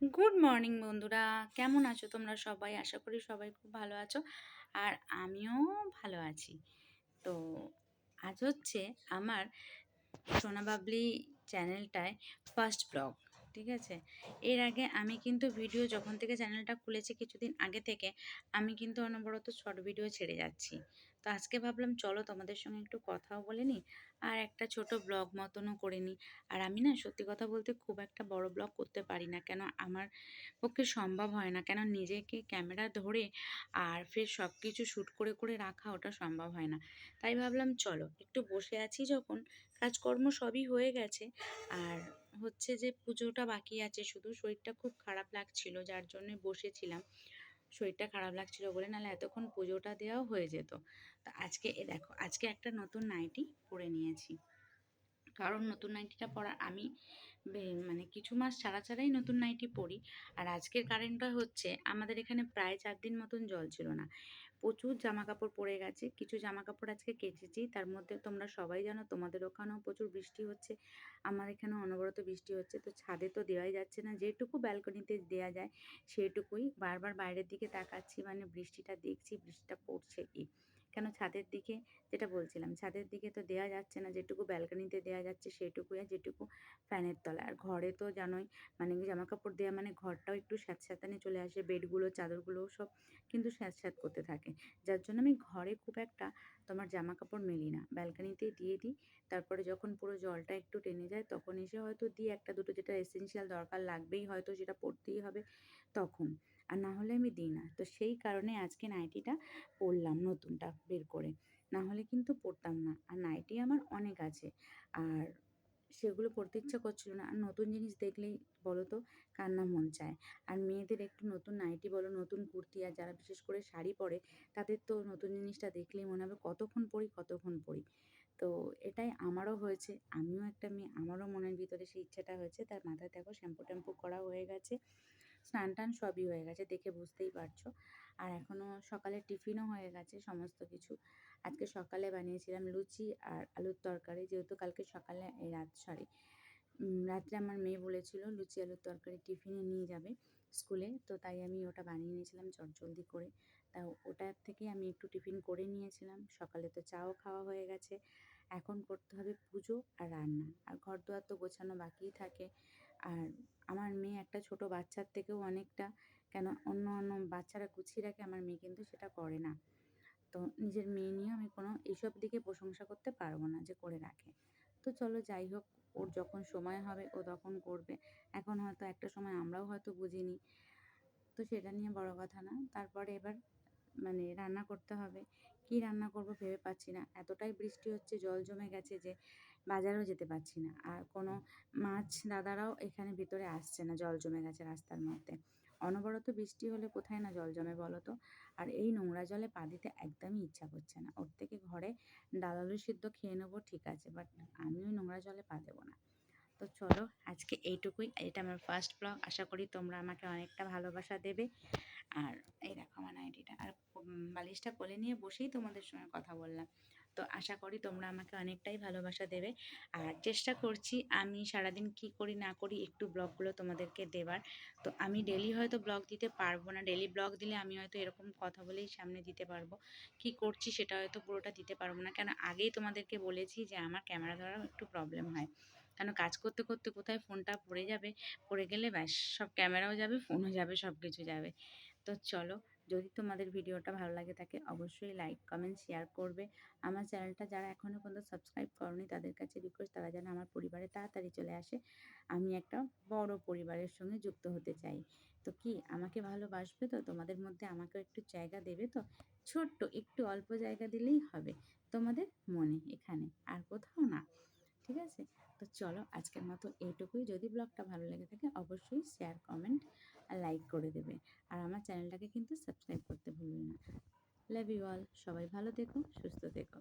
Good morning বন্ধুরা, কেমন আছো তোমরা সবাই? আশা করি সবাই খুব ভালো আছো, আর আমিও ভালো আছি। তো আজ হচ্ছে আমার সোনা বাবলি চ্যানেলটায় ফার্স্ট ব্লগ। ঠিক আছে, এর আগে আমি কিন্তু ভিডিও যখন থেকে চ্যানেলটা খুলেছি কিছুদিন আগে থেকে আমি কিন্তু অনবরত শর্ট ভিডিও ছেড়ে যাচ্ছি। তো আজকে ভাবলাম চলো তোমাদের সঙ্গে একটু কথাও বলে নিই, আর একটা ছোট ব্লগ মতনও করে নিই। আর আমি না সত্যি কথা বলতে খুব একটা বড় ব্লগ করতে পারি না, কেন আমার পক্ষে সম্ভব হয় না, কেন নিজেকে ক্যামেরা ধরে আর ফের সব কিছু শ্যুট করে করে রাখা ওটা সম্ভব হয় না। তাই ভাবলাম চলো একটু বসে আছি যখন, কাজকর্ম সবই হয়ে গেছে, আর হচ্ছে যে পুজোটা বাকি আছে, শুধু শরীরটা খুব খারাপ লাগছিল যার জন্য বসেছিলাম। শরীরটা খারাপ লাগছিল বলে, নাহলে এতক্ষণ পুজোটা দেওয়াও হয়ে যেত। তো আজকে দেখো, আজকে একটা নতুন নাইটি পরে নিয়েছি। কারণ নতুন নাইটিটা পরা আমি মানে কিছু মাস ছাড়া ছাড়াই নতুন নাইটি পরি। আর আজকের কারেন্টটা হচ্ছে আমাদের এখানে প্রায় 4 দিন মতন জল ছিল না, প্রচুর জামা কাপড় পড়ে গেছে। কিছু জামা কাপড় আজকে কেচেছি, তার মধ্যে তোমরা সবাই জানো তোমাদের ওখানেও প্রচুর বৃষ্টি হচ্ছে, আমার এখানেও অনবরত বৃষ্টি হচ্ছে। তো ছাদে তো দেওয়াই যাচ্ছে না, যেটুকু ব্যালকনিতে দেওয়া যায় সেটুকুই। বারবার বাইরের দিকে তাকাচ্ছি, মানে বৃষ্টিটা দেখছি, বৃষ্টিটা পড়ছে কি, কেন ছাদের দিকে, যেটা বলছিলাম ছাদের দিকে তো দেওয়া যাচ্ছে না, যেটুকু ব্যালকনিতে দেওয়া যাচ্ছে সেটুকুই, আর যেটুকু ফ্যানের তলায়। আর ঘরে তো জানোই, মানে জামা কাপড় দেওয়া মানে ঘরটাও একটু স্যাঁতস্যাঁতানি চলে আসে, বেডগুলো চাদরগুলোও সব কিন্তু স্যাঁতস্যাঁত করতে থাকে, যার জন্য আমি ঘরে খুব একটা তোমার জামা কাপড় মেলি না, ব্যালকনিতেই দিয়ে দিই। তারপরে যখন পুরো জলটা একটু টেনে যায় তখন এসে হয়তো দিই একটা দুটো, যেটা এসেনশিয়াল দরকার লাগবেই হয়তো, যেটা পরতেই হবে তখন, আর না হলে আমি দিই না। তো সেই কারণে আজকে নাইটিটা পরলাম নতুনটা বের করে, না হলে কিন্তু পরতাম না। আর নাইটি আমার অনেক আছে, আর সেগুলো পরতে ইচ্ছা করছিল না। আর নতুন জিনিস দেখলেই বলো তো কার না মন চায়। আর মেয়েদের একটু নতুন নাইটি বলো, নতুন কুর্তি, আর যারা বিশেষ করে শাড়ি পরে তাদের তো নতুন জিনিসটা দেখলেই মনে হবে কতক্ষণ পরি কতক্ষণ পরি। তো এটাই আমারও হয়েছে, আমিও একটা মেয়ে, আমারও মনের ভিতরে সেই ইচ্ছাটা হয়েছে। তার মাথায় দেখো শ্যাম্পু ট্যাম্পু করা হয়ে গেছে, স্নান টান সবই হয়ে গেছে, দেখে বুঝতেই পারছো। আর এখনও সকালে টিফিনও হয়ে গেছে সমস্ত কিছু। আজকে সকালে বানিয়েছিলাম লুচি আর আলুর তরকারি, যেহেতু কালকে সকালে এই রাত্রে আমার মেয়ে বলেছিল লুচি আলুর তরকারি টিফিনে নিয়ে যাবে স্কুলে, তো তাই আমি ওটা বানিয়ে নিয়েছিলাম চটজলদি করে। তা ওটার থেকে আমি একটু টিফিন করে নিয়েছিলাম। সকালে তো চাও খাওয়া হয়ে গেছে, এখন করতে হবে পুজো আর রান্না, আর ঘর দুয়ার তো গোছানো বাকিই থাকে। আর আমার মেয়ে একটা ছোট বাচ্চার থেকেও অনেকটা, কেন অন্য অন্য বাচ্চারা গুছিয়ে রাখে, আমার মেয়ে কিন্তু সেটা করে না। তো নিজের মেয়ে নিয়েও আমি কোনো এইসব দিকে প্রশংসা করতে পারবো না যে করে রাখে। তো চলো যাই হোক, ওর যখন সময় হবে ও তখন করবে, এখন হয়তো একটা সময় আমরাও হয়তো বুঝিনি, তো সেটা নিয়ে বড় কথা না। তারপরে এবার মানে রান্না করতে হবে, কি রান্না করব ভেবে পাচ্ছি না, এতটাই বৃষ্টি হচ্ছে, জল জমে গেছে যে বাজারেও যেতে পারছি না। আর কোনো মাছ দাদারাও এখানে ভিতরে আসছে না, জল জমে গেছে রাস্তার মধ্যে। অনবরত বৃষ্টি হলে কোথায় না জল জমে বলো তো। আর এই নোংরা জলে পা দিতে একদমই ইচ্ছা করছে না, ওর থেকে ঘরে ডাল আলু সিদ্ধ খেয়ে নেবো ঠিক আছে, বাট আমি ওই নোংরা জলে পা দেবো না। তো চলো আজকে এইটুকুই, এটা আমার ফার্স্ট ব্লগ, আশা করি তোমরা আমাকে অনেকটা ভালোবাসা দেবে। আর এই দেখো আমার নাইটিটা, আর বালিশটা কোলে নিয়ে বসেই তোমাদের সঙ্গে কথা বললাম। তো আশা করি তোমরা আমাকে অনেকটাই ভালোবাসা দেবে। আর চেষ্টা করছি আমি সারাদিন কি করি না করি একটু ব্লগগুলো তোমাদেরকে দেবার। তো আমি ডেলি হয়তো ব্লগ দিতে পারবো না, ডেলি ব্লগ দিলে আমি হয়তো এরকম কথা বলেই সামনে দিতে পারবো, কি করছি সেটা হয়তো পুরোটা দিতে পারবো না, কেন আগেই তোমাদেরকে বলেছি যে আমার ক্যামেরা ধরার একটু প্রবলেম হয়। কেন কাজ করতে করতে কোথায় ফোনটা পড়ে যাবে, পড়ে গেলে ব্যাস সব ক্যামেরাও যাবে, ফোনও যাবে, সব কিছু যাবে। তো চলো, যদি তোমাদের ভিডিওটা ভালো লাগে থাকে অবশ্যই লাইক কমেন্ট শেয়ার করবে। আমার চ্যানেলটা যারা এখনও পর্যন্ত সাবস্ক্রাইব করনি তাদের কাছে রিকোয়েস্ট, তারা যেন আমার পরিবারে তাড়াতাড়ি চলে আসে। আমি একটা বড় পরিবারের সঙ্গে যুক্ত হতে চাই। তো কি আমাকে ভালোবাসবে তো, তোমাদের মধ্যে আমাকেও একটু জায়গা দেবে তো, ছোট্ট একটু অল্প জায়গা দিলেই হবে তোমাদের মনে, এখানে আর কোথাও না। ঠিক আছে, তো চলো আজকের মতো এইটুকুই। যদি ব্লগটা ভালো লেগে থাকে অবশ্যই শেয়ার কমেন্ট আর লাইক করে দেবে, আর আমার চ্যানেলটাকে কিন্তু সাবস্ক্রাইব করতে ভুলবে না। লাভ ইউ অল, সবাই ভালো থেকো, সুস্থ থেকো।